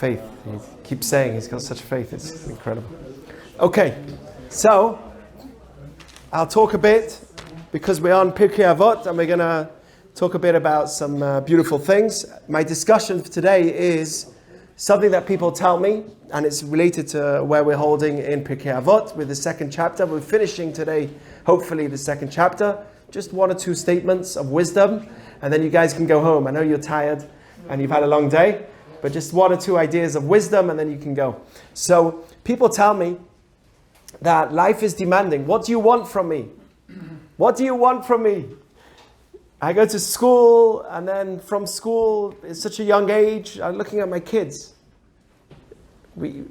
faith. He keeps saying he's got such faith. It's incredible. Okay, so I'll talk a bit because we're on Pirkei Avot and we're going to talk a bit about some beautiful things. My discussion for today is something that people tell me, and it's related to where we're holding in Pirkei Avot with the second chapter. We're finishing today, hopefully, the second chapter. Just one or two statements of wisdom, and then you guys can go home. I know you're tired and you've had a long day, but just one or two ideas of wisdom, and then you can go. So people tell me that life is demanding. What do you want from me? What do you want from me? I go to school, and then from school, at such a young age, I'm looking at my kids. We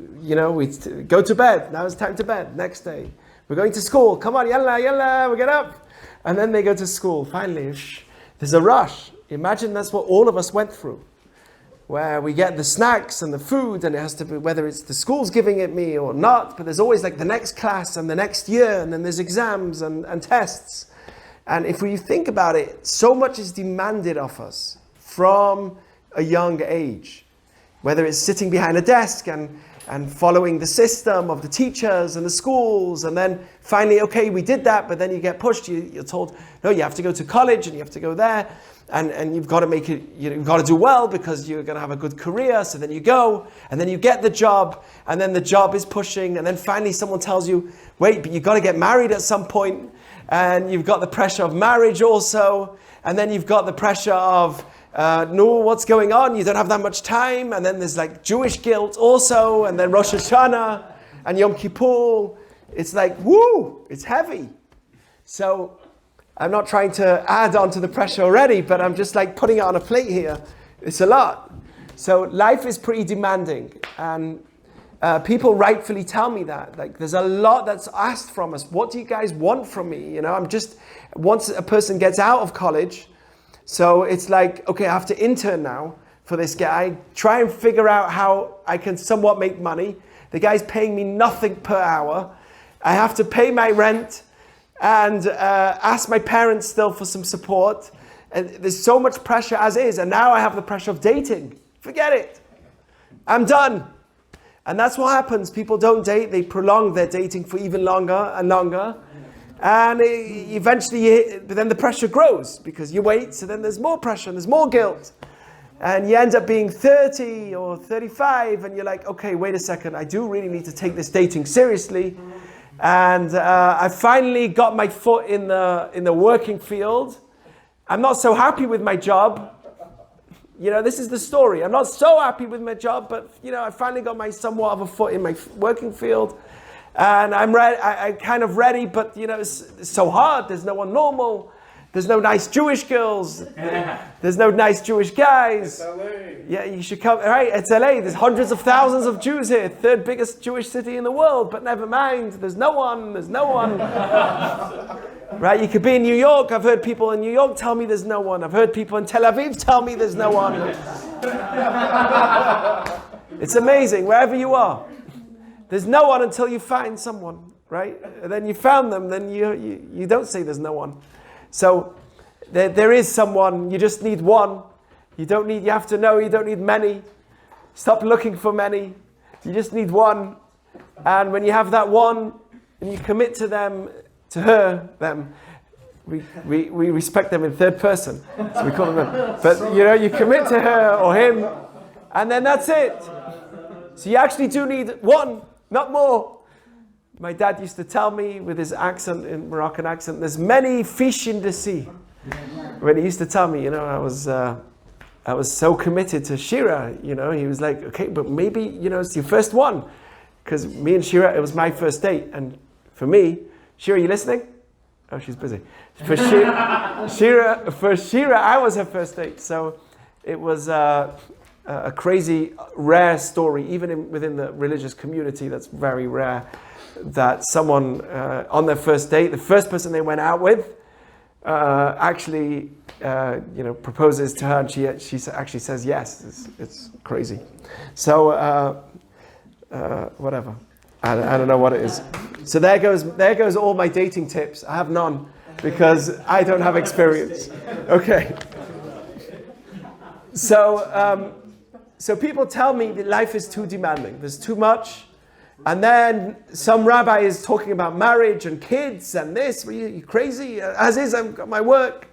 go to bed. Now it's time to bed. Next day, we're going to school. Come on, yalla, we get up. And then they go to school. Finally, there's a rush. Imagine that's what all of us went through, where we get the snacks and the food, and it has to be, whether it's the school's giving it me or not, but there's always like the next class and the next year, and then there's exams and tests. And if we think about it, so much is demanded of us from a young age, whether it's sitting behind a desk and following the system of the teachers and the schools, and then finally, okay, we did that, but then you get pushed, you're told, no, you have to go to college and you have to go there, and you've got to make it, you've got to do well because you're going to have a good career, so then you go, and then you get the job, and then the job is pushing, and then finally someone tells you, wait, but you've got to get married at some point, and you've got the pressure of marriage also, and then you've got the pressure of, no, what's going on? You don't have that much time, and then there's like Jewish guilt also, and then Rosh Hashanah, and Yom Kippur. It's like, woo, it's heavy. So I'm not trying to add on to the pressure already, but I'm just like putting it on a plate here. It's a lot. So life is pretty demanding, and people rightfully tell me that. Like, there's a lot that's asked from us. What do you guys want from me? Once a person gets out of college, so it's like, okay, I have to intern now for this guy, try and figure out how I can somewhat make money. The guy's paying me nothing per hour. I have to pay my rent and ask my parents still for some support. And there's so much pressure as is. And now I have the pressure of dating. Forget it. I'm done. And that's what happens. People don't date. They prolong their dating for even longer and longer. And eventually, but then the pressure grows because you wait. So then there's more pressure and there's more guilt. And you end up being 30 or 35. And you're like, okay, wait a second. I do really need to take this dating seriously. And I finally got my foot in the working field. I'm not so happy with my job. This is the story. I'm not so happy with my job, but I finally got somewhat of a foot in my working field, and I'm ready. I'm kind of ready, but it's so hard. There's no one normal. There's no nice Jewish girls. There's no nice Jewish guys. It's LA. Yeah, you should come. Right, it's LA. There's hundreds of thousands of Jews here. Third biggest Jewish city in the world. But never mind. There's no one. There's no one. Right, you could be in New York. I've heard people in New York tell me there's no one. I've heard people in Tel Aviv tell me there's no one. It's amazing, wherever you are. There's no one until you find someone, right? And then you found them, then you don't say there's no one. So there is someone, you just need one. You have to know, you don't need many. Stop looking for many. You just need one. And when you have that one, and you commit to them, to her, them. We respect them in third person. So we call them. But you commit to her or him, and then that's it. So you actually do need one, not more. My dad used to tell me with his accent, in Moroccan accent, there's many fish in the sea. When he used to tell me, I was so committed to Shira, he was like, okay, but maybe, it's your first one. Because me and Shira, it was my first date. And for me, Shira, you listening? Oh, she's busy. For Shira, I was her first date. So it was a crazy, rare story, even within the religious community. That's very rare that someone on their first date, the first person they went out with, actually, proposes to her, and she actually says yes. It's crazy. So whatever. I don't know what it is. So there goes all my dating tips. I have none because I don't have experience. Okay. So So people tell me that life is too demanding. There's too much. And then some rabbi is talking about marriage and kids and this. Are you crazy? As is, I've got my work.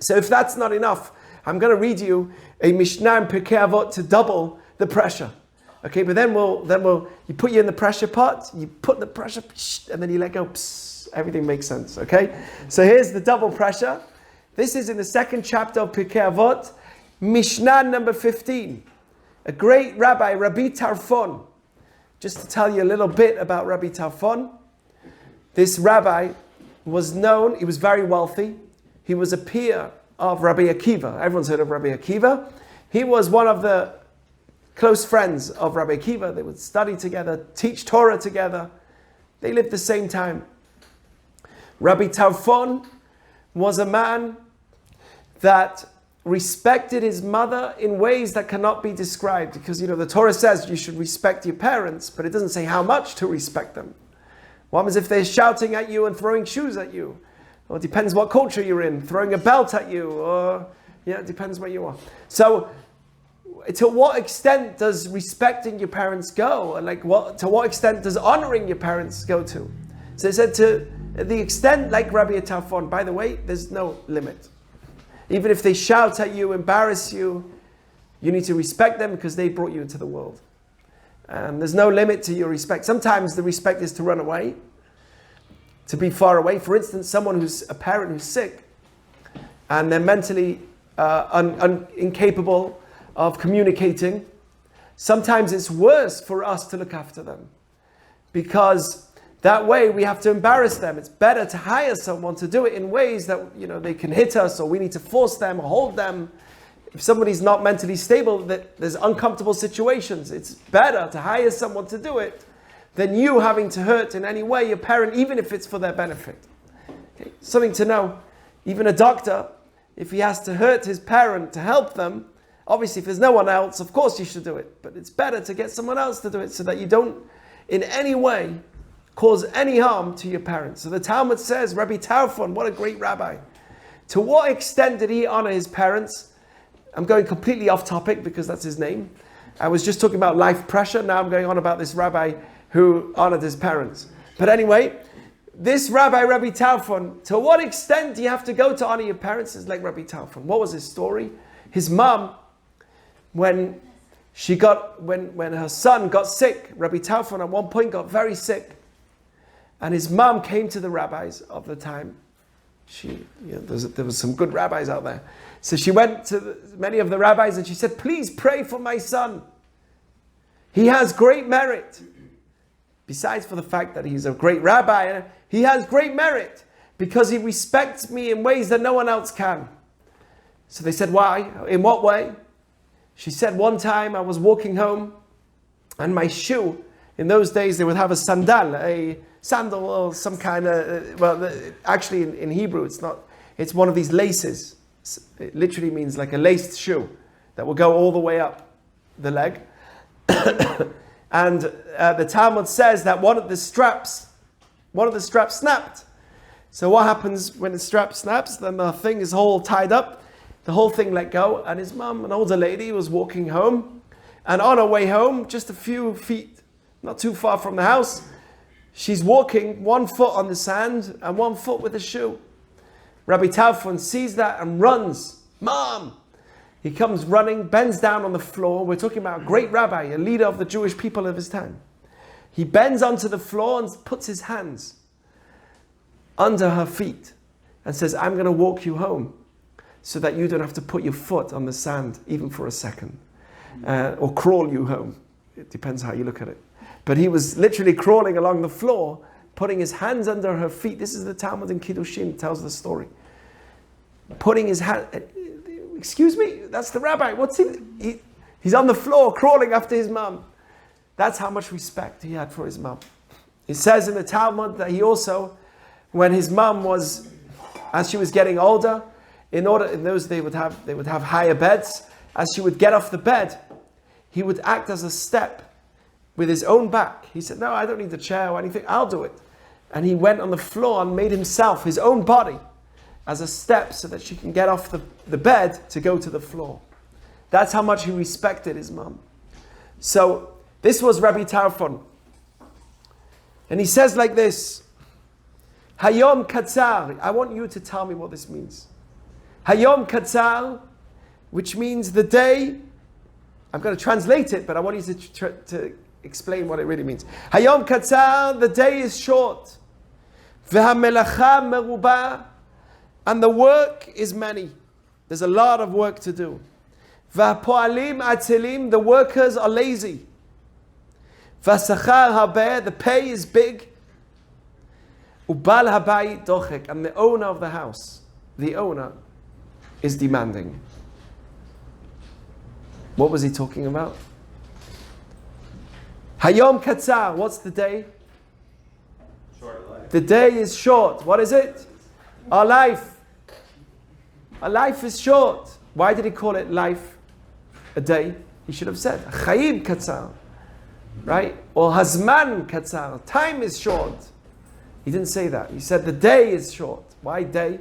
So if that's not enough, I'm going to read you a Mishnah in Pirkei Avot to double the pressure. Okay, but then you put you in the pressure pot, you put the pressure, and then you let go. Everything makes sense. Okay, so here's the double pressure. This is in the second chapter of Pirkei Avot, Mishnah number 15. A great rabbi, Rabbi Tarfon. Just to tell you a little bit about Rabbi Tarfon, this rabbi was known. He was very wealthy. He was a peer of Rabbi Akiva. Everyone's heard of Rabbi Akiva. He was one of the close friends of Rabbi Akiva. They would study together, teach Torah together. They lived the same time. Rabbi Tarfon was a man that respected his mother in ways that cannot be described. Because, the Torah says you should respect your parents, but it doesn't say how much to respect them. What happens if they're shouting at you and throwing shoes at you? Well, it depends what culture you're in. Throwing a belt at you, or it depends where you are. So, to what extent does respecting your parents go? To what extent does honoring your parents go to? So they said to the extent, like Rabbi Tarfon, by the way, there's no limit. Even if they shout at you, embarrass you, you need to respect them because they brought you into the world. And there's no limit to your respect. Sometimes the respect is to run away, to be far away. For instance, someone who's a parent who's sick and they're mentally incapable of communicating. Sometimes it's worse for us to look after them because that way we have to embarrass them. It's better to hire someone to do it in ways that they can hit us, or we need to force them or hold them. If somebody's not mentally stable, that there's uncomfortable situations. It's better to hire someone to do it than you having to hurt in any way your parent, even if it's for their benefit. Okay? Something to know. Even a doctor, if he has to hurt his parent to help them, obviously if there's no one else, of course you should do it. But it's better to get someone else to do it so that you don't in any way cause any harm to your parents. So the Talmud says, Rabbi Tarfon, what a great rabbi. To what extent did he honor his parents? I'm going completely off topic because that's his name. I was just talking about life pressure. Now I'm going on about this rabbi who honored his parents. But anyway, this rabbi, Rabbi Tarfon, to what extent do you have to go to honor your parents? Is like Rabbi Tarfon. What was his story? His mom, when her son got sick, Rabbi Tarfon at one point got very sick. And his mom came to the rabbis of the time. There was some good rabbis out there. So she went to many of the rabbis and she said, please pray for my son. He has great merit. Besides for the fact that he's a great rabbi, he has great merit because he respects me in ways that no one else can. So they said, why? In what way? She said, one time I was walking home and my shoe, in those days they would have a sandal or some kind of, actually in Hebrew it's one of these laces. It literally means like a laced shoe that will go all the way up the leg. And the Talmud says that one of the straps snapped. So what happens when the strap snaps? Then the thing is all tied up. The whole thing let go. And his mum, an older lady, was walking home. And on her way home, just a few feet, not too far from the house, she's walking 1 foot on the sand and 1 foot with a shoe. Rabbi Tarfon sees that and runs. Mom! He comes running, bends down on the floor. We're talking about a great rabbi, a leader of the Jewish people of his time. He bends onto the floor and puts his hands under her feet and says, I'm going to walk you home so that you don't have to put your foot on the sand even for a second. Or crawl you home. It depends how you look at it. But he was literally crawling along the floor, putting his hands under her feet. This is the Talmud in Kiddushin, tells the story. Putting his hand... Excuse me, that's the rabbi. What's he? He's on the floor crawling after his mom. That's how much respect he had for his mom. It says in the Talmud that he also, when his mom was, as she was getting older, in those they would have higher beds. As she would get off the bed, he would act as a step with his own back. He said, no, I don't need the chair or anything, I'll do it. And he went on the floor and made himself, his own body, as a step so that she can get off the bed to go to the floor. That's how much he respected his mom. So this was Rabbi Tarfon. And he says like this, Hayom Katzar. I want you to tell me what this means. Hayom Katzar, which means the day. I'm going to translate it, but I want you to explain what it really means. Hayom Katzar, the day is short. V'hamelacha meruba, and the work is many. There's a lot of work to do. V'hapoalim atzilim, the workers are lazy. V'asachar habeh, the pay is big. Ubal habayit dochek, and the owner of the house, the owner, is demanding. What was he talking about? Hayom Katzar, what's the day? Short life. The day is short. What is it? Our life. Our life is short. Why did he call it life? A day? He should have said Chayim Katzar. Right? Or Hazman Katzar. Time is short. He didn't say that. He said the day is short. Why day?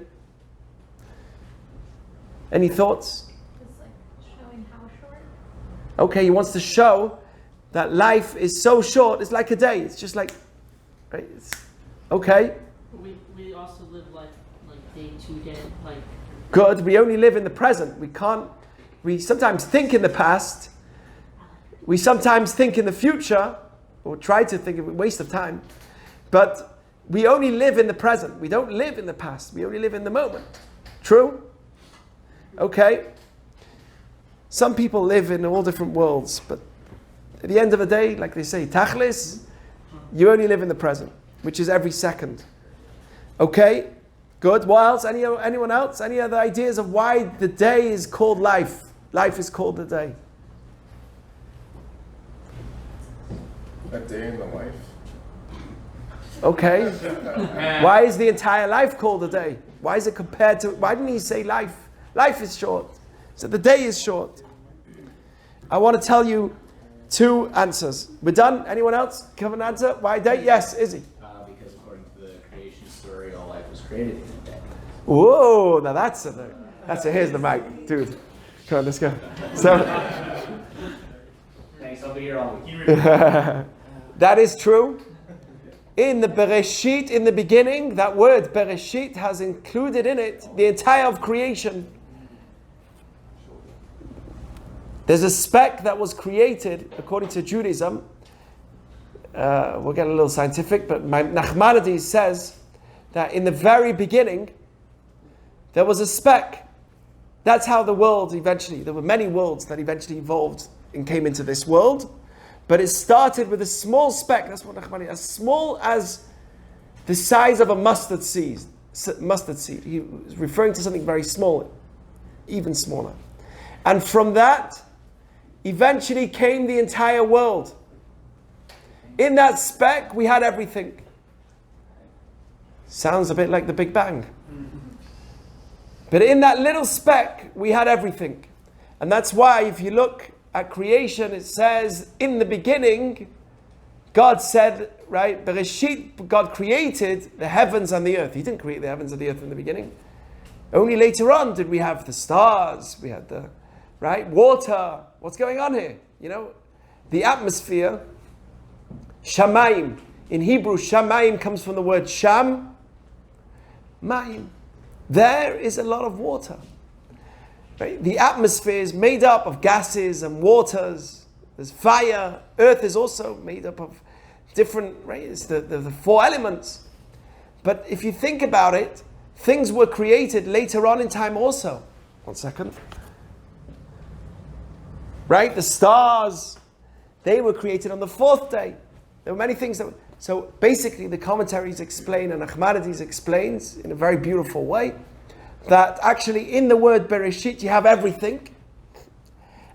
Any thoughts? It's like showing how short. Okay, he wants to show that life is so short, it's like a day. It's just like, right? Okay. We also live like day to day, like. Good. We only live in the present. We sometimes think in the past. We sometimes think in the future, or try to think of a waste of time. But we only live in the present. We don't live in the past. We only live in the moment. True? Okay. Some people live in all different worlds, but at the end of the day, like they say, tachlis, you only live in the present, which is every second. Okay? Good. What else? Anyone else? Any other ideas of why the day is called life? Life is called the day. A day in the life. Okay. Why is the entire life called a day? Why is it compared to, why didn't he say life? Life is short. So the day is short. I want to tell you two answers. We're done? Anyone else? Give an answer? Why day? Yes, Izzy. Because according to the creation story, all life was created in a day. Whoa, now that's a, here's the mic. Dude, come on, let's go. So, Thanks, I'll be here all week. that is true. In the Bereshit, in the beginning, that word Bereshit has included in it the entire of creation. There's a speck that was created, according to Judaism. We'll get a little scientific, but Nachmanides says that in the very beginning, there was a speck. That's how the world eventually, there were many worlds that eventually evolved and came into this world. But it started with a small speck, that's what Nachmanides, as small as the size of a mustard seed. He was referring to something very small, even smaller. And from that, eventually came the entire world. In that speck, we had everything. Sounds a bit like the Big Bang. But in that little speck, we had everything. And that's why if you look at creation, it says, in the beginning, God said, right, Bereshit, God created the heavens and the earth. He didn't create the heavens and the earth in the beginning. Only later on did we have the stars, we had the, right, water. What's going on here? You know, the atmosphere, shamayim. In Hebrew, shamayim comes from the word sham, mayim. There is a lot of water. Right? The atmosphere is made up of gases and waters. There's fire. Earth is also made up of different, right? It's the four elements. But if you think about it, things were created later on in time also. 1 second. Right? The stars, they were created on the fourth day. There were many things that were, so basically the commentaries explain, and Nachmanides explains in a very beautiful way, that actually in the word Bereshit you have everything.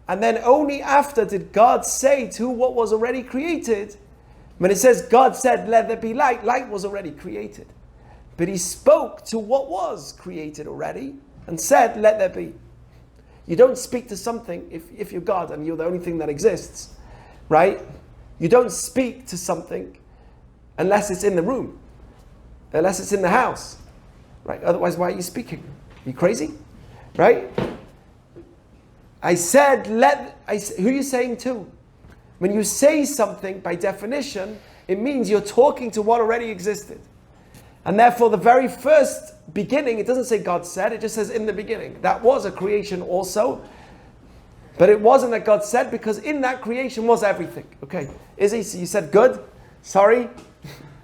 And then only after did God say to what was already created, when it says God said, let there be light, light was already created. But he spoke to what was created already and said, let there be. You don't speak to something if you're God and you're the only thing that exists, right? You don't speak to something unless it's in the room, unless it's in the house, right? Otherwise, why are you speaking? Are you crazy? Right? I said, who are you saying to? When you say something, by definition, it means you're talking to what already existed. And therefore, the very first beginning, it doesn't say God said, it just says in the beginning. That was a creation also. But it wasn't that God said, because in that creation was everything. Okay, Izzy, so you said good. Sorry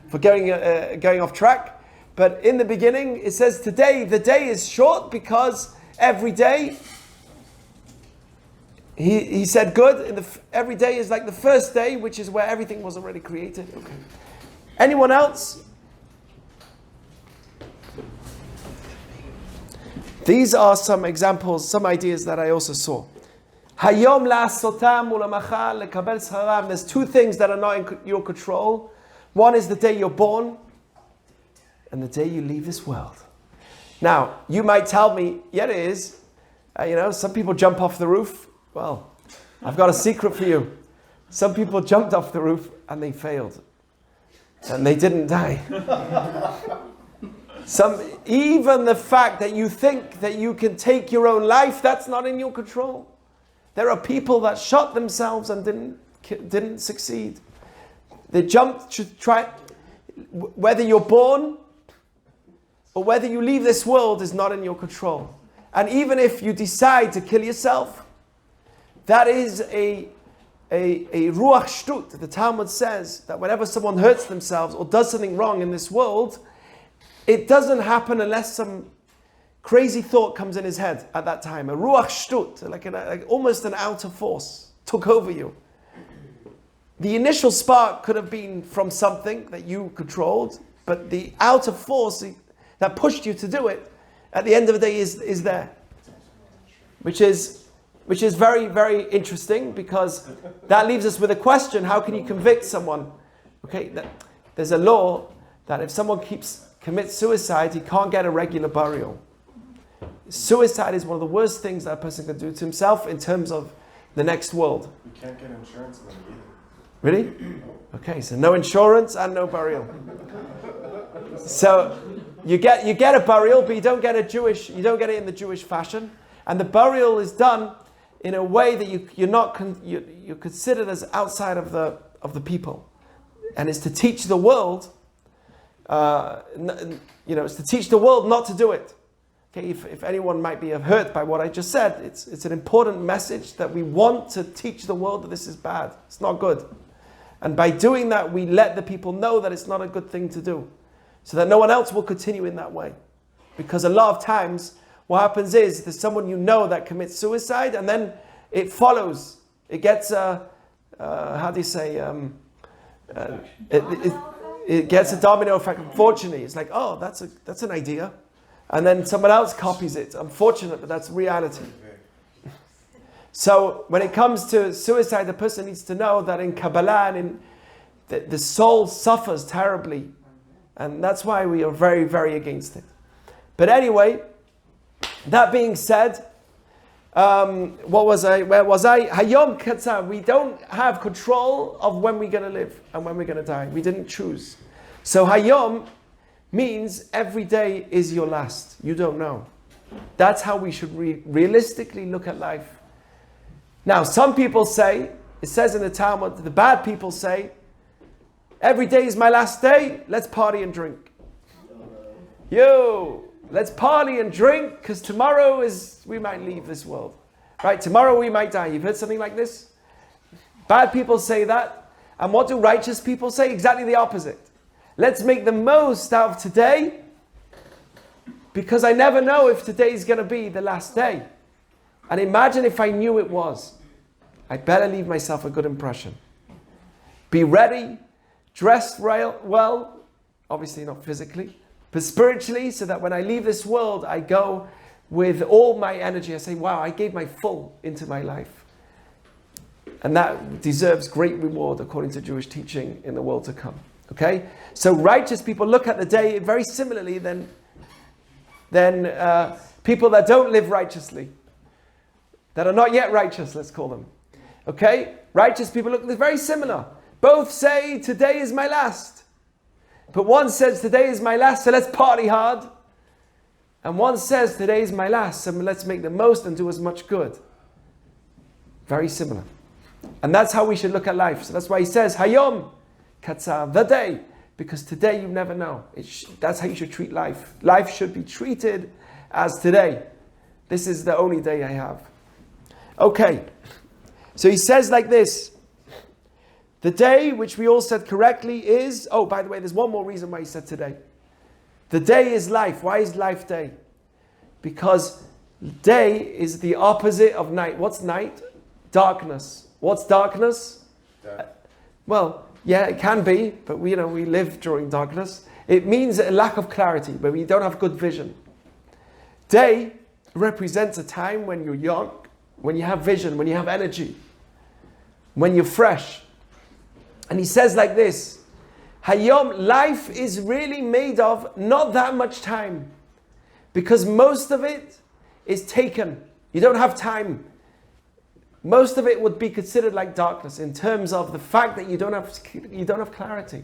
for going off track. But in the beginning, it says today, the day is short because every day, he said good. Every day is like the first day, which is where everything was already created. Okay. Anyone else? These are some examples, some ideas that I also saw. Hayom la'asotam ulamachal lekabel scharam. There's two things that are not in your control. One is the day you're born, and the day you leave this world. Now, you might tell me, yeah, it is. Some people jump off the roof. Well, I've got a secret for you. Some people jumped off the roof and they failed. And they didn't die. Even the fact that you think that you can take your own life, that's not in your control. There are people that shot themselves and didn't succeed. They jumped to try. Whether you're born or whether you leave this world is not in your control. And even if you decide to kill yourself, that is a ruach shtut. The Talmud says that whenever someone hurts themselves or does something wrong in this world, it doesn't happen unless some crazy thought comes in his head at that time. A ruach shtut, like almost an outer force, took over you. The initial spark could have been from something that you controlled, but the outer force that pushed you to do it, at the end of the day is there. Which is very, very interesting, because that leaves us with a question: how can you convict someone? Okay, there's a law that if someone commits suicide, he can't get a regular burial. Suicide is one of the worst things that a person can do to himself in terms of the next world. You can't get insurance money either. Really? Okay, so no insurance and no burial. So you get a burial, but you don't get it in the Jewish fashion. And the burial is done in a way that you're considered as outside of the people, and it's to teach the world. It's to teach the world not to do it. Okay, if anyone might be hurt by what I just said, it's an important message that we want to teach the world that this is bad. It's not good. And by doing that, we let the people know that it's not a good thing to do, so that no one else will continue in that way. Because a lot of times, what happens is there's someone that commits suicide, and then it follows. It gets it gets a domino effect. Unfortunately, it's like, oh, that's an idea, and then someone else copies it. Unfortunate, but that's reality. So when it comes to suicide, the person needs to know that in Kabbalah and the soul suffers terribly, and that's why we are very, very against it. But anyway, that being said, where was I? Hayom Katzar. We don't have control of when we're going to live and when we're going to die. We didn't choose. So Hayom means every day is your last. You don't know. That's how we should realistically look at life. Now, some people say, it says in the Talmud, the bad people say, every day is my last day, let's party and drink. Let's party and drink, because tomorrow we might leave this world. Right? Tomorrow we might die. You've heard something like this? Bad people say that. And what do righteous people say? Exactly the opposite. Let's make the most out of today, because I never know if today is going to be the last day. And imagine if I knew it was. I'd better leave myself a good impression. Be ready, dressed well, obviously not physically, but spiritually, so that when I leave this world, I go with all my energy. I say, wow, I gave my full into my life. And that deserves great reward according to Jewish teaching in the world to come. Okay? So righteous people look at the day very similarly than people that don't live righteously, that are not yet righteous, let's call them. Okay? Righteous people look very similar. Both say, today is my last. But one says, today is my last, so let's party hard. And one says, today is my last, so let's make the most and do as much good. Very similar. And that's how we should look at life. So that's why he says, Hayom Katzar, the day. Because today you never know. That's how you should treat life. Life should be treated as today. This is the only day I have. Okay. So he says like this. The day, which we all said correctly, is... Oh, by the way, there's one more reason why he said today. The day is life. Why is life day? Because day is the opposite of night. What's night? Darkness. What's darkness? Well, yeah, it can be, but we live during darkness. It means a lack of clarity, where we don't have good vision. Day represents a time when you're young, when you have vision, when you have energy, when you're fresh. And he says like this, Hayom, life is really made of not that much time, because most of it is taken. You don't have time. Most of it would be considered like darkness in terms of the fact that you don't have clarity.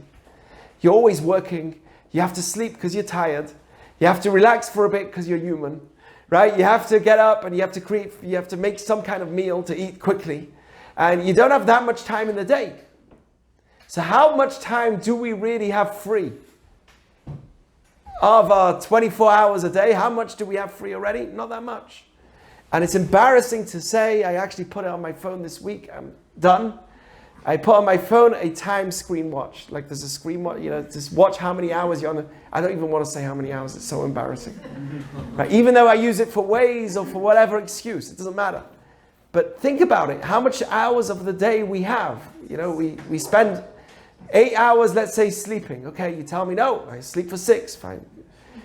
You're always working. You have to sleep because you're tired. You have to relax for a bit because you're human, right? You have to get up and you have to make some kind of meal to eat quickly, and you don't have that much time in the day. So how much time do we really have free? Of our 24 hours a day, how much do we have free already? Not that much. And it's embarrassing to say, I actually put it on my phone this week, I'm done. I put on my phone a time screen watch. Like there's a screen watch, just watch how many hours you're on. I don't even want to say how many hours, it's so embarrassing. Right? Even though I use it for Waze or for whatever excuse, it doesn't matter. But think about it, how much hours of the day we have. We spend 8 hours, let's say, sleeping. Okay, you tell me, no, I sleep for 6, fine.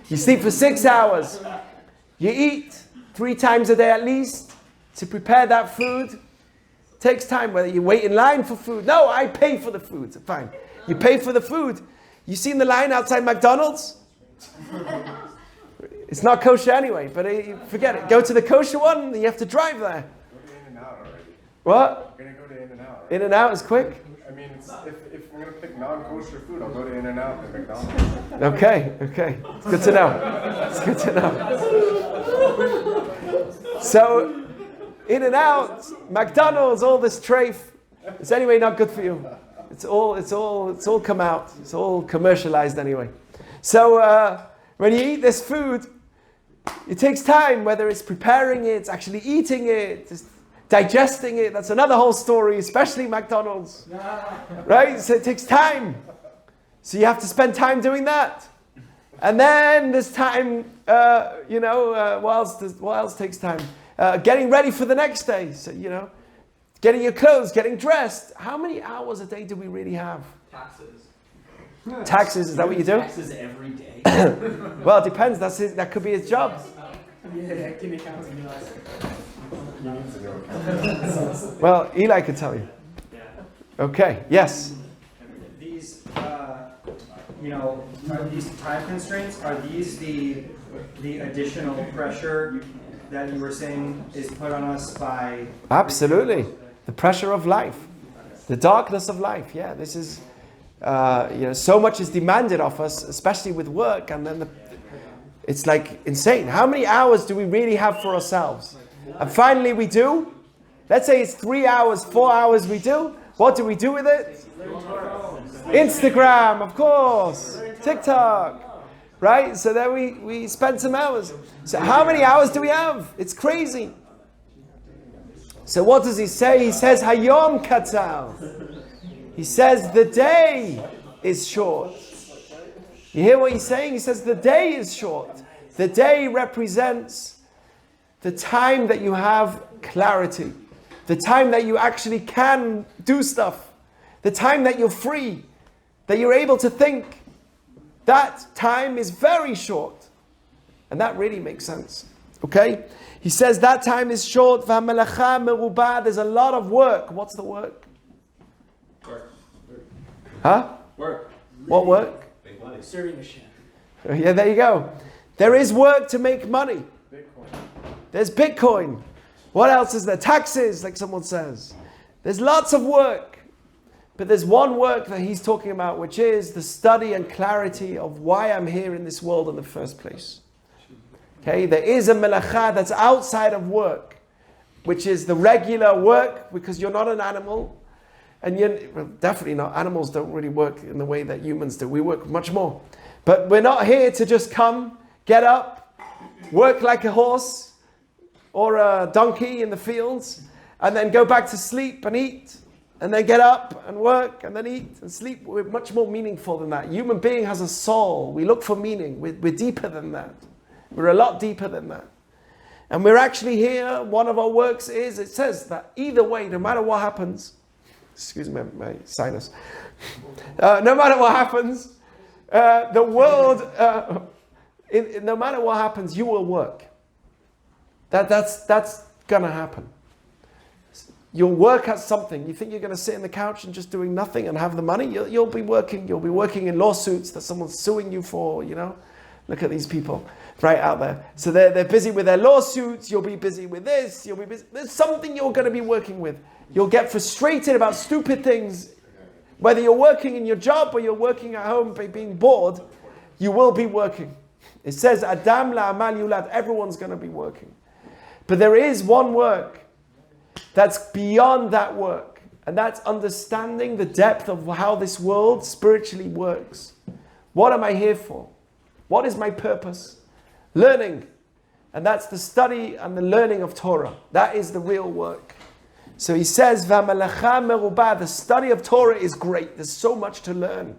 You sleep for 6 hours. You eat 3 times a day at least to prepare that food. Takes time, whether you wait in line for food. No, I pay for the food. Fine. You pay for the food. You seen the line outside McDonald's? It's not kosher anyway, but forget it. Go to the kosher one, you have to drive there. Go to In-N-Out already. What? We're going to go to In-N-Out. Right? In-N-Out is quick? I mean, if we're going to pick non-kosher food, I'll go to In-N-Out than McDonald's. Okay. It's good to know. It's good to know. So, In-N-Out, McDonald's, all this trafe, it's anyway not good for you. It's all come out. It's all commercialized anyway. So when you eat this food, it takes time, whether it's preparing it, it's actually eating it, it's digesting it. That's another whole story, especially McDonald's. Right? So it takes time. So you have to spend time doing that. And then there's time, what else takes time? Getting ready for the next day. So, getting your clothes, getting dressed. How many hours a day do we really have? Taxes, is that what you do? Taxes every day. Well, it depends. That could be his job. Well, Eli could tell you. Okay, yes. These, are these time constraints, are these the additional pressure that you were saying is put on us by... Absolutely. The pressure of life. The darkness of life. Yeah, this is, so much is demanded of us, especially with work, and then it's like insane. How many hours do we really have for ourselves? And finally we do. Let's say it's 3 hours, 4 hours we do. What do we do with it? Instagram, of course. TikTok. Right? So then we spend some hours. So how many hours do we have? It's crazy. So what does he say? He says, Hayom Katzal. He says, the day is short. You hear what he's saying? He says, the day is short. The day represents the time that you have clarity. The time that you actually can do stuff. The time that you're free. That you're able to think. That time is very short. And that really makes sense. Okay? He says that time is short. There's a lot of work. What's the work? Work. Huh? Work. What work? Big money. Serving machine. Yeah, there you go. There is work to make money. Bitcoin. There's Bitcoin. What else is there? Taxes, like someone says. There's lots of work. But there's one work that he's talking about, which is the study and clarity of why I'm here in this world in the first place. Okay, there is a melacha that's outside of work. which is the regular work, because you're not an animal. And well, definitely not. Animals don't really work in the way that humans do. We work much more. But we're not here to just come, get up, work like a horse or a donkey in the fields, and then go back to sleep and eat, and then get up and work and then eat and sleep. We're much more meaningful than that. Human being has a soul. We look for meaning. We're deeper than that. We're a lot deeper than that. And we're actually here. One of our works is, it says that either way, no matter what happens, excuse me, my sinus. No matter what happens, the world, no matter what happens, you will work. That's gonna happen. You'll work at something. You think you're gonna sit in the couch and just doing nothing and have the money? You'll be working. You'll be working in lawsuits that someone's suing you for. Look at these people right out there. So they're busy with their lawsuits. You'll be busy with this. You'll be busy. There's something you're gonna be working with. You'll get frustrated about stupid things. Whether you're working in your job or you're working at home by being bored, you will be working. It says, Adam la'amal yulad, everyone's going to be working. But there is one work that's beyond that work, and that's understanding the depth of how this world spiritually works. What am I here for? What is my purpose? Learning. And that's the study and the learning of Torah. That is the real work. So he says, "V'amalacha merubah." The study of Torah is great. There's so much to learn,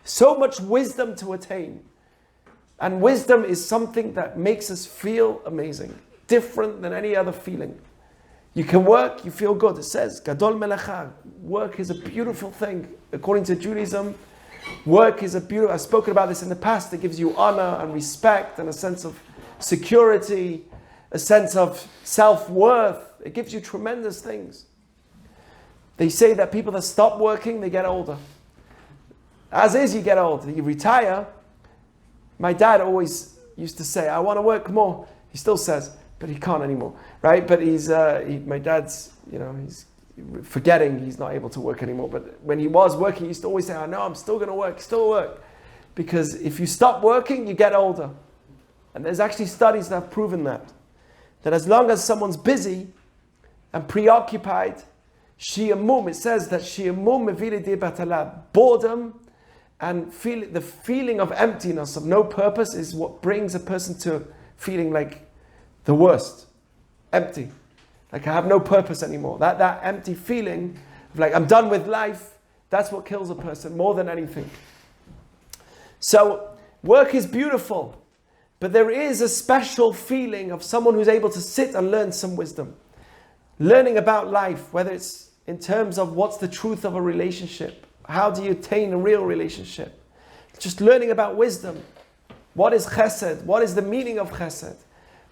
so much wisdom to attain, and wisdom is something that makes us feel amazing, different than any other feeling. You can work, you feel good. It says, "Gadol melacha." Work is a beautiful thing. According to Judaism, work is a beautiful. I've spoken about this in the past. It gives you honor and respect and a sense of security, a sense of self-worth. It gives you tremendous things. They say that people that stop working, they get older. As is, you get older. You retire. My dad always used to say, "I want to work more." He still says, but he can't anymore, right? But my dad's, he's forgetting he's not able to work anymore. But when he was working, he used to always say, "I know, I'm still going to work, still work." Because if you stop working, you get older. And there's actually studies that have proven that as long as someone's busy and preoccupied, shiyamum, it says that shiyamum mevili batala, boredom and the feeling of emptiness, of no purpose, is what brings a person to feeling like the worst, empty, like I have no purpose anymore. That empty feeling of like I'm done with life, that's what kills a person more than anything. So work is beautiful, but there is a special feeling of someone who's able to sit and learn some wisdom. Learning about life, whether it's in terms of what's the truth of a relationship, how do you attain a real relationship? Just learning about wisdom. What is chesed? What is the meaning of chesed?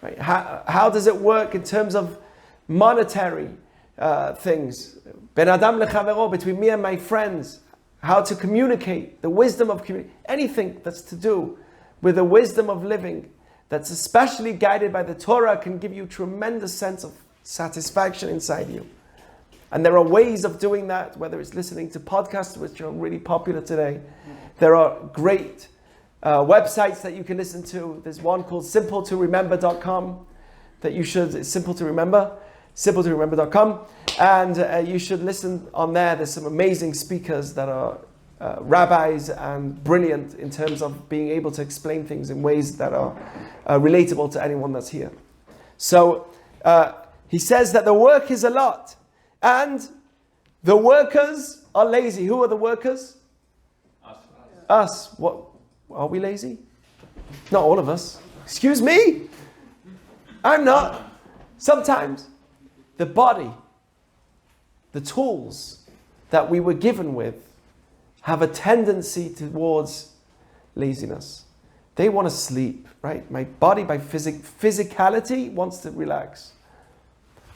Right? How does it work in terms of monetary things? Ben adam lechavero, between me and my friends. How to communicate, the wisdom of communication. Anything that's to do with the wisdom of living, that's especially guided by the Torah, can give you tremendous sense of satisfaction inside you. And there are ways of doing that, whether it's listening to podcasts, which are really popular today. There are great websites that you can listen to. There's one called simpletoremember.com that you should, it's simple to remember, simpletoremember.com. And you should listen on there. There's some amazing speakers that are rabbis and brilliant in terms of being able to explain things in ways that are relatable to anyone that's here. So he says that the work is a lot. And the workers are lazy. Who are the workers? Us. What? Are we lazy? Not all of us. Excuse me? I'm not. Sometimes the body, the tools that we were given with, have a tendency towards laziness. They want to sleep, right? My body, by physicality, wants to relax.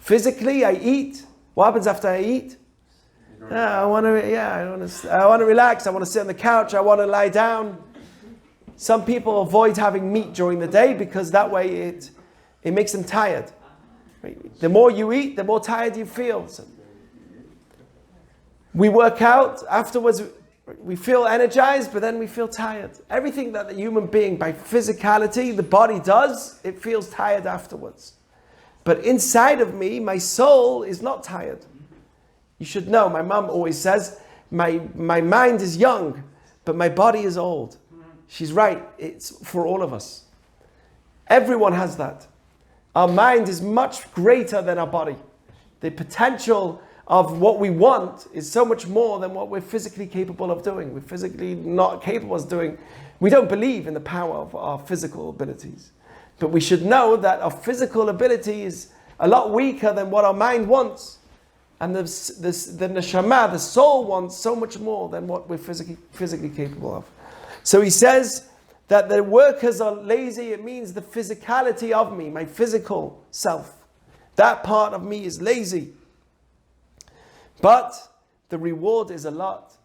Physically, I eat. What happens after I eat? I want to relax. I want to sit on the couch. I want to lie down. Some people avoid having meat during the day because that way it makes them tired. Right? The more you eat, the more tired you feel. So we work out. Afterwards, we feel energized, but then we feel tired. Everything that the human being, by physicality, the body does, it feels tired afterwards. But inside of me, my soul is not tired. You should know, my mom always says, my mind is young, but my body is old. She's right, it's for all of us. Everyone has that. Our mind is much greater than our body. The potential of what we want is so much more than what we're physically capable of doing. We're physically not capable of doing. We don't believe in the power of our physical abilities. But we should know that our physical ability is a lot weaker than what our mind wants. And the neshama, the soul, wants so much more than what we're physically capable of. So he says that the workers are lazy. It means the physicality of me, my physical self. That part of me is lazy. But the reward is a lot.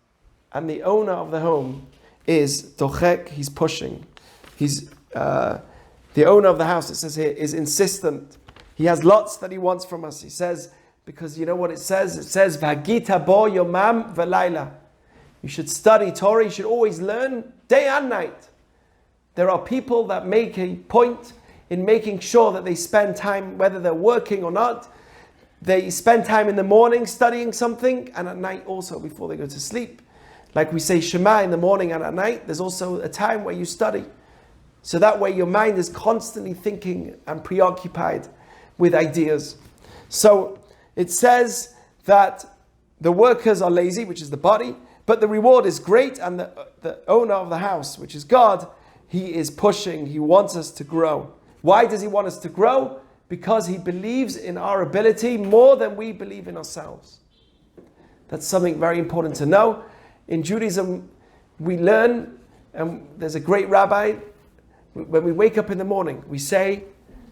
And the owner of the home is dochek, he's pushing. He's the owner of the house, it says here, is insistent. He has lots that he wants from us. He says, because you know what it says? It says, V'hagita bo yomam v'layla. You should study Torah, you should always learn day and night. There are people that make a point in making sure that they spend time, whether they're working or not, they spend time in the morning studying something, and at night also before they go to sleep. Like we say Shema in the morning and at night, there's also a time where you study. So that way your mind is constantly thinking and preoccupied with ideas. So it says that the workers are lazy, which is the body, but the reward is great, and the owner of the house, which is God, he is pushing, he wants us to grow. Why does he want us to grow? Because he believes in our ability more than we believe in ourselves. That's something very important to know. In Judaism, we learn, and there's a great rabbi, when we wake up in the morning, we say,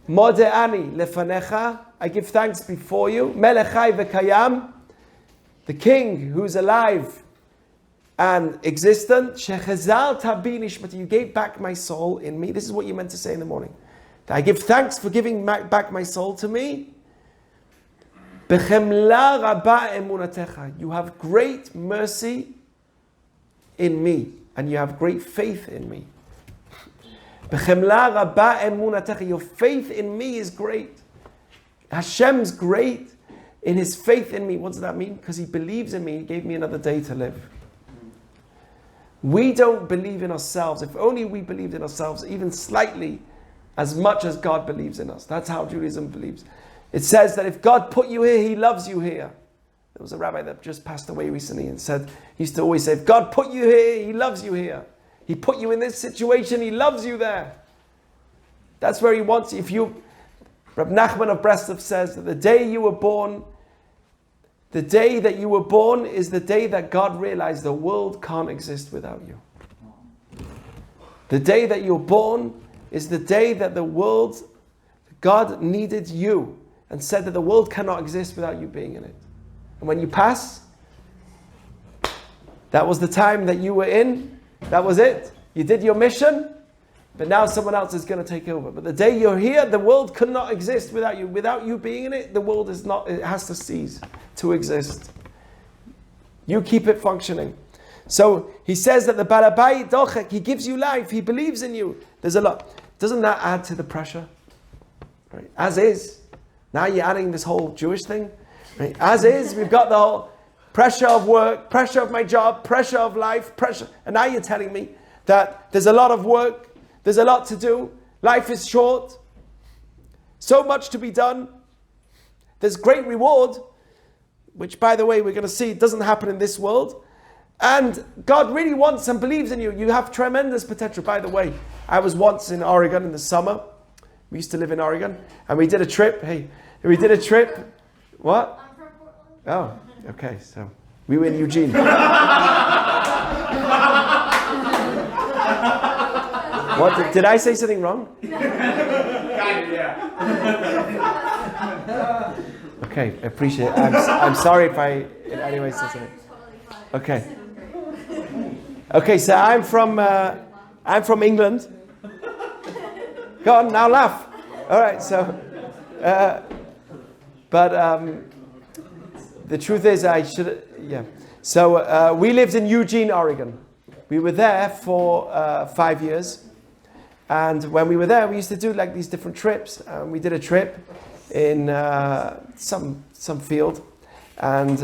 Modeh ani lefanecha, I give thanks before you, Melechai v'kayam, the king who's alive and existent, Shechazal tabi nishmati, you gave back my soul in me. This is what you meant to say in the morning. I give thanks for giving back my soul to me. Bechemla rabba emunatecha, you have great mercy in me, and you have great faith in me. Bechemla rabba emunatecha, your faith in me is great. Hashem's great in his faith in me. What does that mean? Because he believes in me, he gave me another day to live. We don't believe in ourselves. If only we believed in ourselves, even slightly, as much as God believes in us. That's how Judaism believes. It says that if God put you here, he loves you here. There was a rabbi that just passed away recently and said, he used to always say, if God put you here, he loves you here. He put you in this situation, he loves you there. That's where he wants you. Reb Nachman of Breslov says that the day you were born, the day that you were born is the day that God realized the world can't exist without you. The day that you're born is the day that the world, God needed you and said that the world cannot exist without you being in it. And when you pass, that was the time that you were in, that was it. You did your mission, but now someone else is going to take over. But the day you're here, the world could not exist without you. Without you being in it, the world is not, it has to cease to exist. You keep it functioning. So he says that the Balabai Dochek, he gives you life, he believes in you. There's a lot. Doesn't that add to the pressure? Right? As is. Now you're adding this whole Jewish thing. Right? As is, we've got the whole pressure of work, pressure of my job, pressure of life, pressure. And now you're telling me that there's a lot of work, there's a lot to do, life is short, so much to be done. There's great reward, which by the way, we're going to see, it doesn't happen in this world. And God really wants and believes in you. You have tremendous potential. By the way, I was once in Oregon in the summer. We used to live in Oregon. And we did a trip. What? I'm from Portland. Oh, okay. So we were in Eugene. What? Did I say something wrong? Okay, I appreciate it. I'm sorry if I in any way said something. Okay. Okay, so I'm from England. Go on, now laugh. All right, so, the truth is So we lived in Eugene, Oregon. We were there for 5 years, and when we were there, we used to do like these different trips. We did a trip in some field, and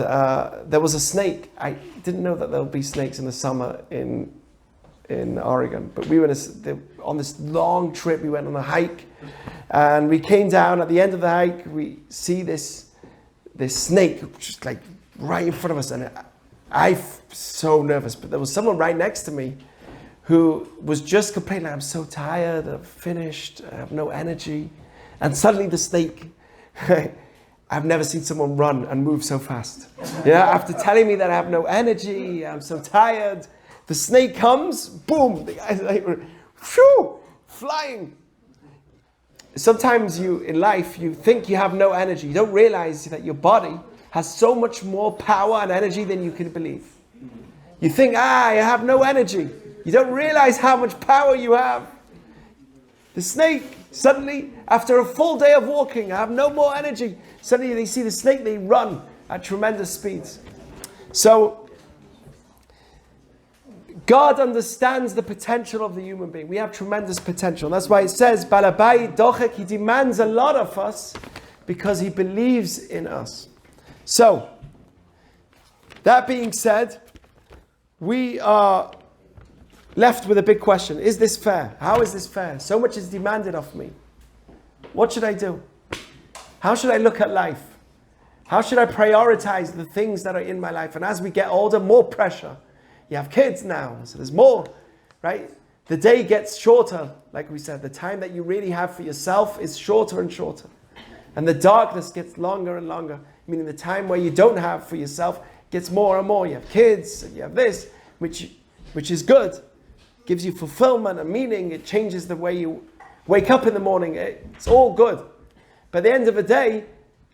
there was a snake. I didn't know that there would be snakes in the summer in Oregon, but we were on this long trip. We went on a hike, and we came down. At the end of the hike, we see this snake just like right in front of us, and I'm so nervous. But there was someone right next to me who was just complaining, I'm so tired, I'm finished, I have no energy. And suddenly the snake, I've never seen someone run and move so fast. Yeah, after telling me that I have no energy, I'm so tired, the snake comes, boom, the guy's like, phew, flying. Sometimes in life, you think you have no energy. You don't realize that your body has so much more power and energy than you can believe. You think, I have no energy. You don't realize how much power you have. The snake, suddenly, after a full day of walking, I have no more energy. Suddenly they see the snake, they run at tremendous speeds. So, God understands the potential of the human being. We have tremendous potential. That's why it says, Balabai Dochek, He demands a lot of us because He believes in us. So, that being said, we are left with a big question. Is this fair? How is this fair? So much is demanded of me. What should I do? How should I look at life? How should I prioritize the things that are in my life? And as we get older, more pressure. You have kids now, so there's more, right? The day gets shorter, like we said. The time that you really have for yourself is shorter and shorter. And the darkness gets longer and longer, meaning the time where you don't have for yourself gets more and more. You have kids, and you have this, which is good. Gives you fulfillment and meaning. It changes the way you wake up in the morning. It's all good. But at the end of the day,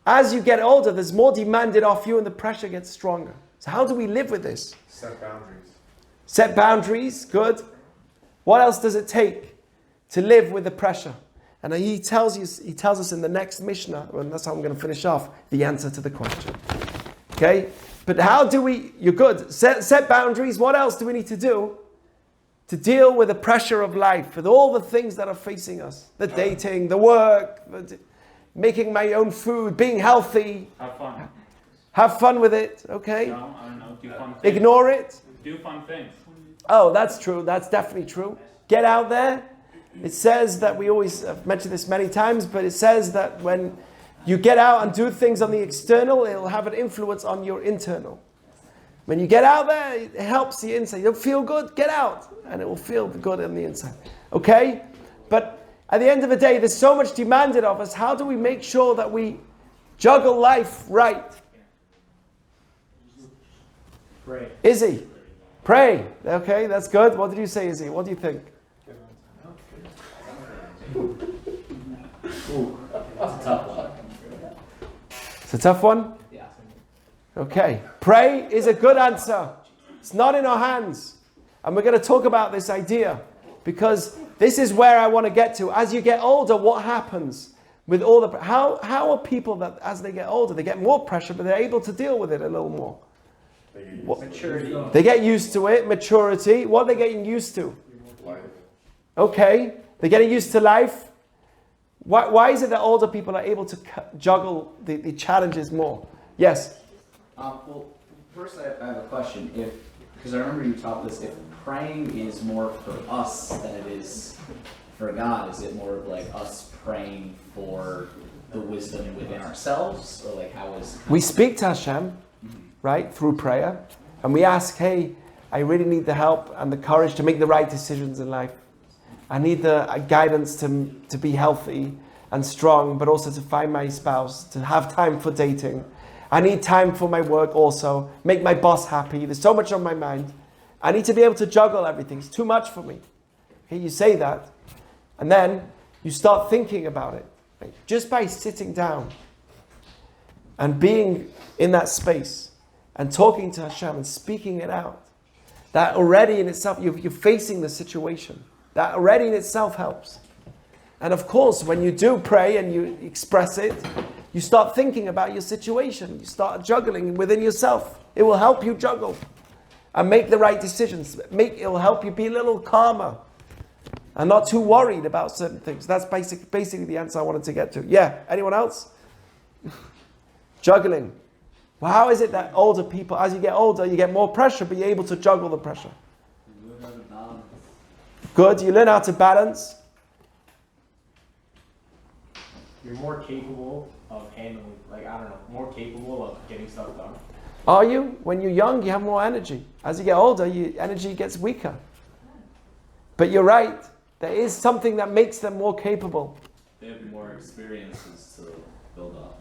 as you get older, there's more demanded off you and the pressure gets stronger. So how do we live with this? Set boundaries. Set boundaries, good. What else does it take to live with the pressure? And he tells us in the next Mishnah, and that's how I'm going to finish off, the answer to the question. Okay? But how do you're good. Set boundaries. What else do we need to do to deal with the pressure of life, with all the things that are facing us? The dating, the work, making my own food, being healthy. Have fun. Have fun with it, okay? No, I don't know. Do fun things. Ignore it. Do fun things. Oh, that's true. That's definitely true. Get out there. It says that I've mentioned this many times, but it says that when you get out and do things on the external, it'll have an influence on your internal. When you get out there, it helps the inside. You don't feel good, get out, and it will feel good on the inside. Okay? But at the end of the day, there's so much demanded of us. How do we make sure that we juggle life right? Pray. Izzy, pray. Okay, that's good. What did you say, Izzy? What do you think? Ooh, it's a tough one. It's a tough one? Yeah. Okay. Pray is a good answer. It's not in our hands. And we're going to talk about this idea because this is where I want to get to. As you get older, what happens with all the... How are people that as they get older, they get more pressure, but they're able to deal with it a little more? Maturity. They get used to it, maturity. What are they getting used to? Life. Okay. They're getting used to life. Why is it that older people are able to juggle the challenges more? Yes? Well, first I have a question. Because I remember you taught this, if praying is more for us than it is for God, is it more of like us praying for the wisdom within ourselves? Or like how is... We speak to Hashem, right, through prayer. And we ask, hey, I really need the help and the courage to make the right decisions in life. I need the guidance to be healthy and strong, but also to find my spouse, to have time for dating. I need time for my work also, make my boss happy. There's so much on my mind. I need to be able to juggle everything. It's too much for me. Okay, you say that, and then you start thinking about it. Right? Just by sitting down and being in that space and talking to Hashem and speaking it out, that already in itself, you're facing the situation. That already in itself helps. And of course, when you do pray and you express it, you start thinking about your situation. You start juggling within yourself. It will help you juggle and make the right decisions. It will help you be a little calmer and not too worried about certain things. That's basically the answer I wanted to get to. Yeah, anyone else? Juggling. Well, how is it that older people, as you get older, you get more pressure, but you're able to juggle the pressure? Good. You learn how to balance. You're more capable of handling, more capable of getting stuff done. Are you? When you're young, you have more energy. As you get older, your energy gets weaker. But you're right. There is something that makes them more capable. They have more experiences to build off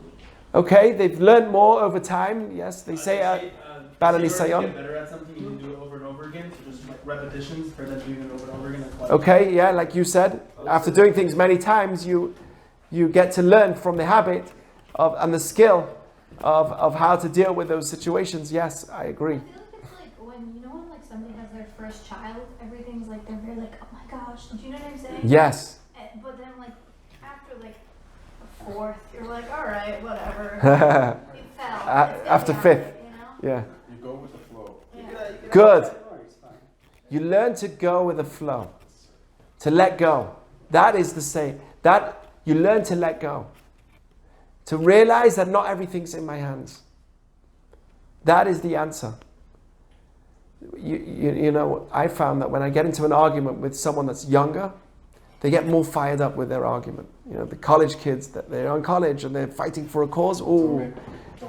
of. Okay, they've learned more over time. Yes, they say Bala if you Nisayon. get better at something, you can do it over and over again. So just like repetitions for them doing it over and over again. That's why Okay, yeah, like you said, after doing things many times, you get to learn from the habit of and the skill of how to deal with those situations. Yes, I agree. I feel like it's like when like somebody has their first child, everything's like they're very like, oh my gosh, do you know what I'm saying? Yes. But then like after like the fourth, you're like, all right, whatever. You fell. It's gonna After happen, fifth. you know? Yeah. You go with the flow. Yeah. Good. You learn to go with the flow. To let go. That is the say. That you learn to let go. To realize that not everything's in my hands. That is the answer. You know, I found that when I get into an argument with someone that's younger, they get more fired up with their argument. You know, the college kids, that they're in college and they're fighting for a cause. Don't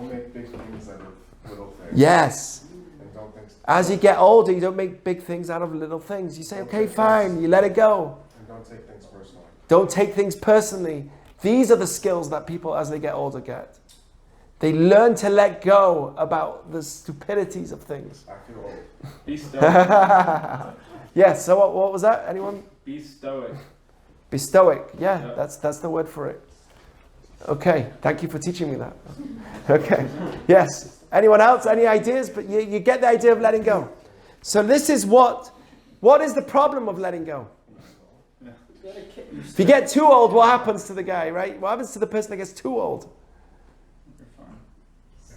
make big things out of little things. Yes. And don't think. As you get older, you don't make big things out of little things. You say, okay, fine, you let it go. And don't take things personally. Don't take things personally. These are the skills that people, as they get older, get. They learn to let go about the stupidities of things. I feel old. Be stoic. Yes, so what was that? Anyone? Be stoic. Be stoic. Yeah, Yeah. that's the word for it. Okay, thank you for teaching me that. Okay, yes. Anyone else? Any ideas? But you get the idea of letting go. So this is what is the problem of letting go? If you get too old, what happens to the guy, right? What happens to the person that gets too old? You're fine.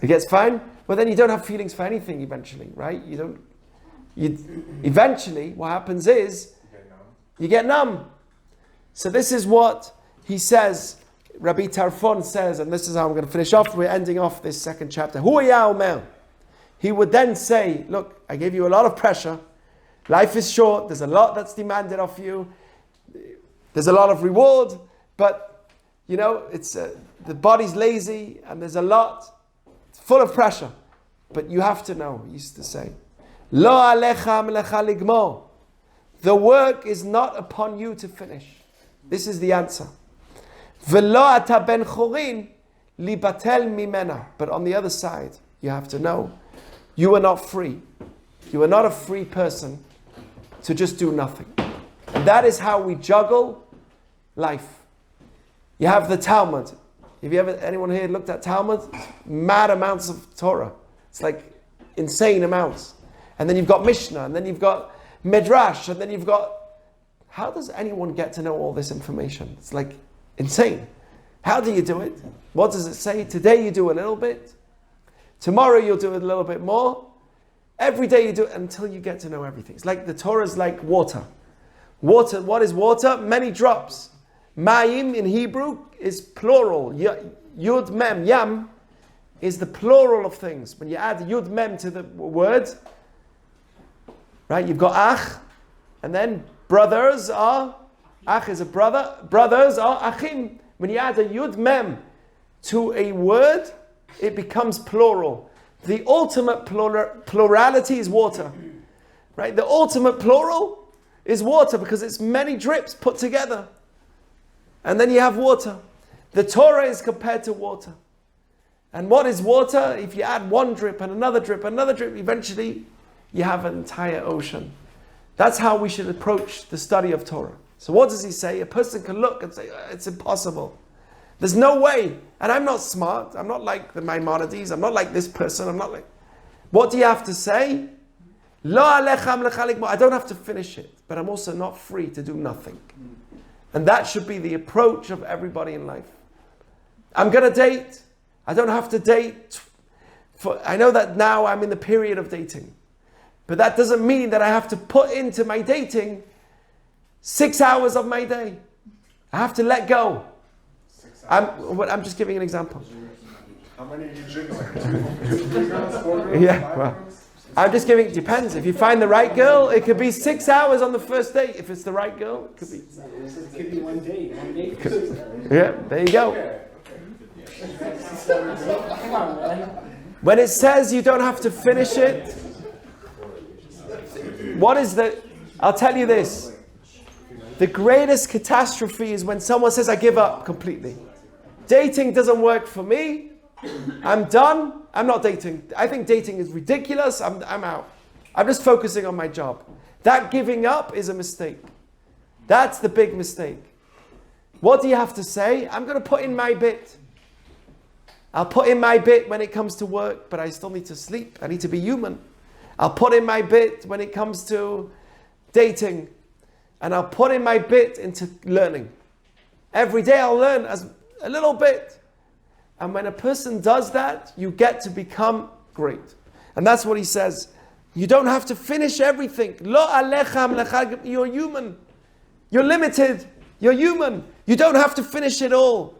It gets fine? Well, then you don't have feelings for anything eventually, right? Eventually, what happens is, you get numb. So this is what he says, Rabbi Tarfon says, and this is how I'm going to finish off. We're ending off this second chapter. Hu ya omer. He would then say, look, I gave you a lot of pressure. Life is short. There's a lot that's demanded of you. There's a lot of reward, but you know, it's the body's lazy and there's a lot. It's full of pressure. But you have to know, he used to say, Lo alecha melecha ligmor. The work is not upon you to finish. This is the answer. Velo ata ben chorin libatel mimena. But on the other side, you have to know, you are not free. You are not a free person to just do nothing. And that is how we juggle life. You have the Talmud. Have you ever, anyone here looked at Talmud? Mad amounts of Torah. It's like insane amounts. And then you've got Mishnah, and then you've got Midrash, and then you've got... How does anyone get to know all this information? It's like insane. How do you do it? What does it say? Today you do a little bit. Tomorrow you'll do it a little bit more. Every day you do it until you get to know everything. It's like the Torah is like water. Water, what is water? Many drops. Mayim in Hebrew is plural. Yud mem, yam, is the plural of things. When you add yud mem to the word, right, you've got ach, and then brothers are, ach is a brother, brothers are achim. When you add a yud mem to a word, it becomes plural. The ultimate plurality is water. Right? The ultimate plural is water because it's many drips put together. And then you have water. The Torah is compared to water. And what is water? If you add one drip and another drip, eventually you have an entire ocean. That's how we should approach the study of Torah. So what does he say? A person can look and say, it's impossible. There's no way. And I'm not smart. I'm not like the Maimonides. I'm not like this person. I'm not like... What do you have to say? Lo alechem lechalikmo. I don't have to finish it. But I'm also not free to do nothing. And that should be the approach of everybody in life. I'm going to date. I don't have to date. I know that now I'm in the period of dating. But that doesn't mean that I have to put into my dating 6 hours of my day. I have to let go. I'm just giving an example. How many are you jiggling? Two 3 girls, 4 girls, Yeah, 5 well. girls? I'm just giving, it depends. If you find the right girl, it could be 6 hours on the first date. If it's the right girl, it could be. It could be one date for 6 hours. Yeah, there you go. Come on, man. When it says you don't have to finish it, what is the, I'll tell you this. The greatest catastrophe is when someone says, I give up completely. Dating doesn't work for me. I'm done. I'm not dating. I think dating is ridiculous. I'm out. I'm just focusing on my job. That giving up is a mistake. That's the big mistake. What do you have to say? I'm going to put in my bit. I'll put in my bit when it comes to work, but I still need to sleep. I need to be human. I'll put in my bit when it comes to dating. And I'll put in my bit into learning. Every day I'll learn as a little bit. And when a person does that, you get to become great. And that's what he says. You don't have to finish everything. Lo alechem lechag. You're human. You're limited. You're human. You don't have to finish it all.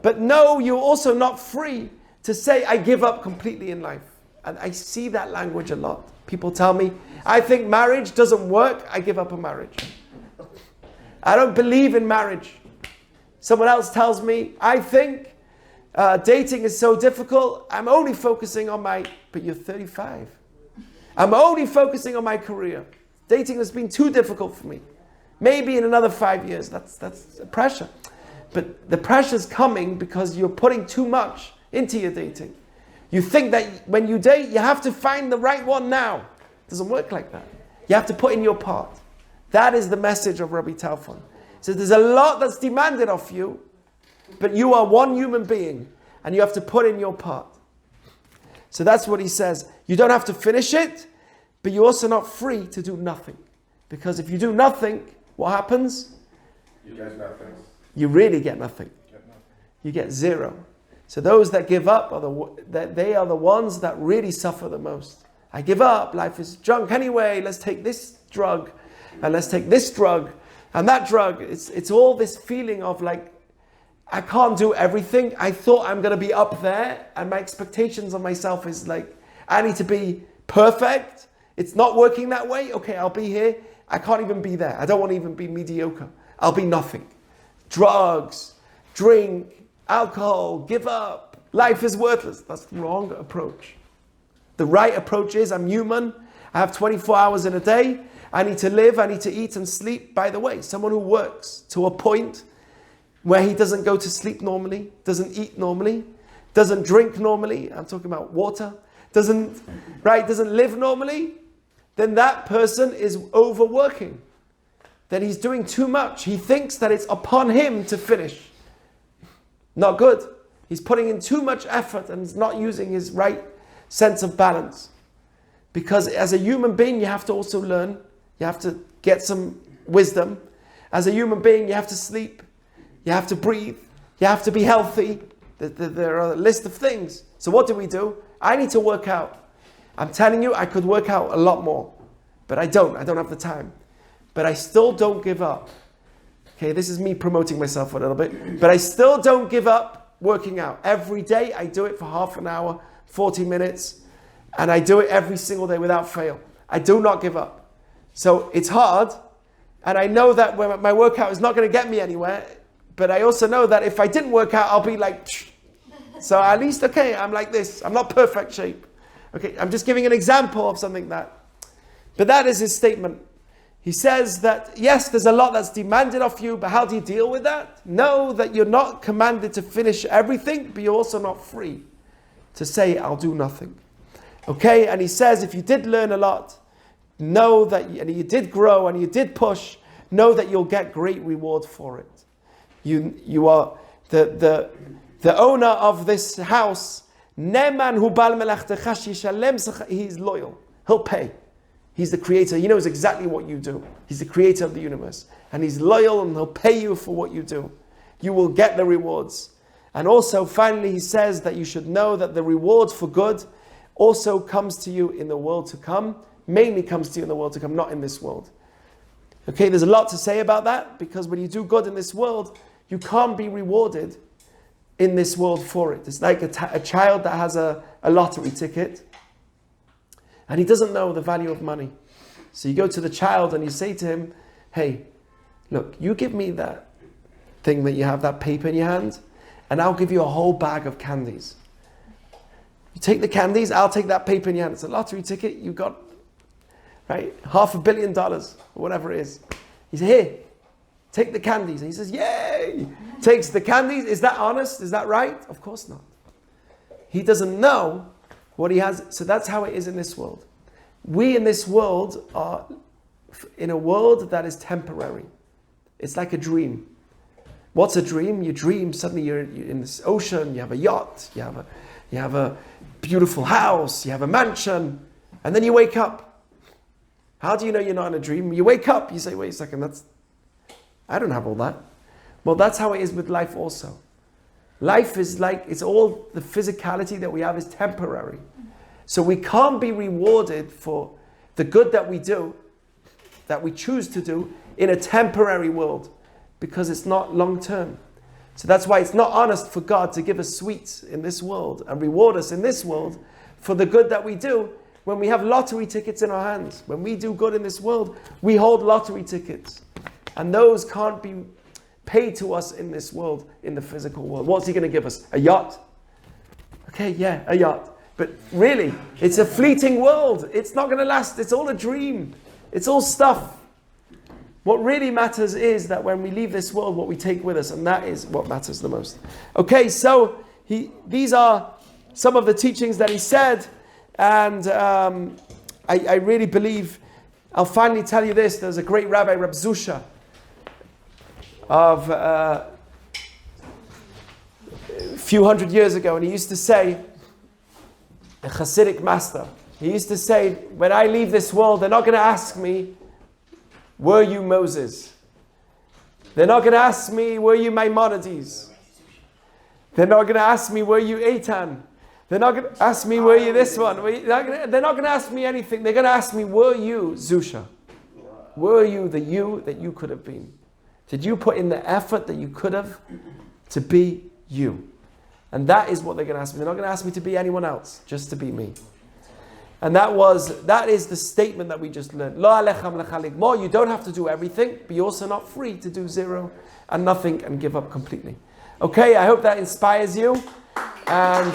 But no, you're also not free to say, I give up completely in life. And I see that language a lot. People tell me, I think marriage doesn't work. I give up a marriage. I don't believe in marriage. Someone else tells me, I think dating is so difficult. I'm only focusing on but you're 35. I'm only focusing on my career. Dating has been too difficult for me. Maybe in another 5 years. That's pressure. But the pressure's coming because you're putting too much into your dating. You think that when you date, you have to find the right one now. It doesn't work like that. You have to put in your part. That is the message of Rabbi Talfon. So there's a lot that's demanded of you, but you are one human being, and you have to put in your part. So that's what he says. You don't have to finish it, but you're also not free to do nothing. Because if you do nothing, what happens? You get nothing. You really get nothing. You get zero. So those that give up they are the ones that really suffer the most. I give up. Life is junk anyway. Let's take this drug, and let's take this drug, and that drug. It's all this feeling of like, I can't do everything. I thought I'm going to be up there, and my expectations of myself is like, I need to be perfect. It's not working that way. Okay, I'll be here. I can't even be there. I don't want to even be mediocre. I'll be nothing. Drugs, drink, alcohol, give up. Life is worthless. That's the wrong approach. The right approach is, I'm human. I have 24 hours in a day. I need to live. I need to eat and sleep. By the way, someone who works to a point where he doesn't go to sleep normally, doesn't eat normally, doesn't drink normally. I'm talking about water. Doesn't live normally. Then that person is overworking. Then he's doing too much. He thinks that it's upon him to finish. Not good. He's putting in too much effort and is not using his right sense of balance. Because as a human being, you have to also learn. You have to get some wisdom. As a human being, you have to sleep. You have to breathe. You have to be healthy. There are a list of things. So what do? I need to work out. I'm telling you, I could work out a lot more. But I don't. I don't have the time. But I still don't give up. Okay, this is me promoting myself a little bit. But I still don't give up working out. Every day I do it for half an hour, 40 minutes. And I do it every single day without fail. I do not give up. So it's hard. And I know that when my workout is not going to get me anywhere. But I also know that if I didn't work out, I'll be like, psh. So at least, okay, I'm like this. I'm not perfect shape. Okay, I'm just giving an example of something that. But that is his statement. He says that, yes, there's a lot that's demanded of you, but how do you deal with that? Know that you're not commanded to finish everything, but you're also not free to say, I'll do nothing. Okay, and he says, if you did learn a lot, know that, and you did grow, and you did push, know that you'll get great reward for it. You are the owner of this house. Neman hu bal melachtecha shishalem secha. He's loyal. He'll pay. He's the creator. He knows exactly what you do. He's the creator of the universe. And he's loyal and he'll pay you for what you do. You will get the rewards. And also, finally, he says that you should know that the reward for good also comes to you in the world to come. Mainly comes to you in the world to come, not in this world. Okay, there's a lot to say about that, because when you do good in this world, you can't be rewarded in this world for it. It's like a child that has a lottery ticket and he doesn't know the value of money. So you go to the child and you say to him, hey, look, you give me that thing that you have, that paper in your hand, and I'll give you a whole bag of candies. You take the candies, I'll take that paper in your hand. It's a lottery ticket, you got, right, $500 million, or whatever it is. He says, here, take the candies. And he says, yay! Takes the candies. Is that honest? Is that right? Of course not. He doesn't know what he has. So that's how it is in this world. We in this world are in a world that is temporary. It's like a dream. What's a dream? You dream, suddenly you're in this ocean, you have a yacht, you have a beautiful house, you have a mansion, and then you wake up. How do you know you're not in a dream? You wake up, you say, wait a second, I don't have all that. Well, that's how it is with life also. Life is like, it's all the physicality that we have is temporary. So we can't be rewarded for the good that we do, that we choose to do, in a temporary world, because it's not long term. So that's why it's not honest for God to give us sweets in this world and reward us in this world for the good that we do when we have lottery tickets in our hands. When we do good in this world, we hold lottery tickets. And those can't be paid to us in this world, in the physical world. What's he going to give us? A yacht? Okay, yeah, a yacht. But really, it's a fleeting world. It's not going to last. It's all a dream. It's all stuff. What really matters is that when we leave this world, what we take with us, and that is what matters the most. Okay, so these are some of the teachings that he said, and I really believe, I'll finally tell you this, there's a great rabbi, Reb Zusha, of a few hundred years ago, and he used to say, a Hasidic master, he used to say, when I leave this world, they're not going to ask me, were you Moses? They're not going to ask me, were you Maimonides? They're not going to ask me, were you Eitan? They're not going to ask me, were you this one? They're not going to ask me anything. They're going to ask me, were you Zusha? Were you the you that you could have been? Did you put in the effort that you could have to be you? And that is what they're going to ask me. They're not going to ask me to be anyone else, just to be me. And that is the statement that we just learned. Lo alechem lechalik mo. You don't have to do everything, but you're also not free to do zero and nothing and give up completely. Okay, I hope that inspires you. And